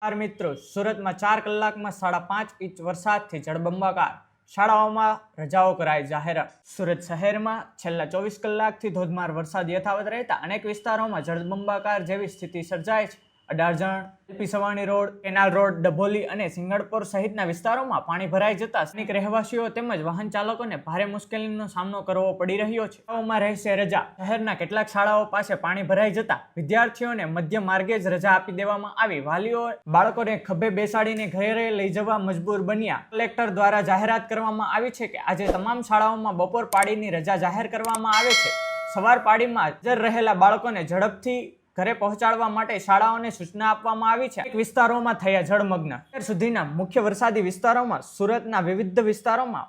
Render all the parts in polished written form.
મિત્રો, સુરતમાં 4 કલાકમાં 5.5 ઇંચ વરસાદથી જળબંબાકાર, શાળાઓમાં રજાઓ કરાઈ જાહેરાત. સુરત શહેરમાં છેલ્લા 24 કલાકથી ધોધમાર વરસાદ યથાવત રહેતા અનેક વિસ્તારોમાં જળબંબાકાર જેવી સ્થિતિ સર્જાઈ છે. Adajan, LP Savani road, canal road, Dabholi અને સિંગણપોર સહિતના વિસ્તારોમાં પાણી ભરાઈ જતા સ્થાનિક રહેવાસીઓ તેમજ વાહન ચાલકોને ભારે મુશ્કેલીનો સામનો કરવો પડી રહ્યો છે. શાળાઓમાં રહેશે રજા. શહેરના કેટલાક શાળાઓ પાસે પાણી ભરાઈ જતા વિદ્યાર્થીઓને મધ્ય માર્ગે જ રજા આપી દેવામાં આવી. વાલીઓ બાળકોને ખભે બેસાડીને ઘરે લઈ જવા મજબૂર બન્યા. કલેક્ટર દ્વારા જાહેરાત કરવામાં આવી છે કે આજે તમામ શાળાઓમાં બપોર પાળીની રજા જાહેર કરવામાં આવે છે. સવાર પાળીમાં હાજર રહેલા બાળકોને ઝડપથી ઘરે પહોંચાડવા માટે શાળાઓને સૂચના આપવામાં આવી છે. વિસ્તારોમાં થયા જળમગ્ન. અત્યાર સુધીના મુખ્ય વરસાદી વિસ્તારોમાં સુરતના વિવિધ વિસ્તારોમાં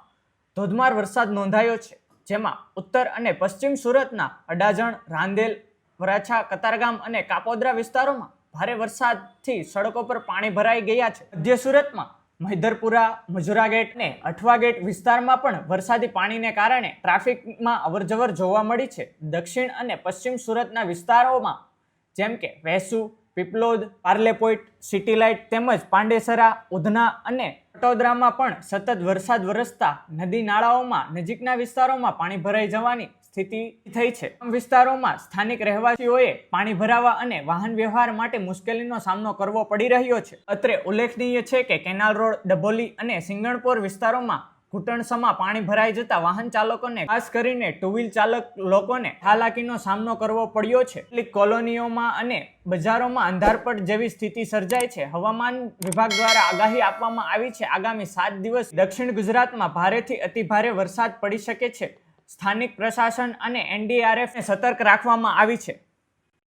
ધોધમાર વરસાદ નોંધાયો છે, જેમાં ઉત્તર અને પશ્ચિમ સુરતના અડાજણ, રાંદેલ, વરાછા, કતારગામ અને કાપોદ્રા વિસ્તારોમાં ભારે વરસાદથી સડકો પર પાણી ભરાઈ ગયા છે. મધ્ય સુરતમાં મહિધરપુરા, મજુરા ગેટ અને અઠવા ગેટ વિસ્તારમાં પણ વરસાદી પાણીને કારણે ટ્રાફિકમાં અવરજવર જોવા મળી છે. દક્ષિણ અને પશ્ચિમ સુરતના વિસ્તારોમાં જેમ કે Vesu, Piplod, Parle point, city light તેમજ પાંડેસરા, ઉધના અને વડોદરામાં પણ સતત વરસાદ વરસતા નદી નાળાઓમાં નજીકના વિસ્તારોમાં પાણી ભરાઈ જવાની સ્થિતિ થઈ છે. આ વિસ્તારોમાં સ્થાનિક રહેવાસીઓએ પાણી ભરાવા અને વાહન વ્યવહાર માટે મુશ્કેલીનો સામનો કરવો પડી રહ્યો છે. અત્રે ઉલ્લેખનીય છે કે કેનાલ રોડ, ડભોલી અને સિંગણપોર વિસ્તારોમાં ઘૂંટણસમાં પાણી ભરાઈ જતા વાહન ચાલકોને, ખાસ કરીને ટુ વ્હીલ ચાલક લોકોને હાલાકીનો સામનો કરવો પડ્યો છે. કેટલીક કોલોનીઓમાં અને બજારોમાં અંધારપટ જેવી સ્થિતિ સર્જાઈ છે. હવામાન વિભાગ દ્વારા આગાહી આપવામાં આવી છે. આગામી 7 દિવસ દક્ષિણ ગુજરાતમાં ભારેથી અતિભારે વરસાદ પડી શકે છે. સ્થાનિક પ્રશાસન અને NDRFને સતર્ક રાખવામાં આવી છે.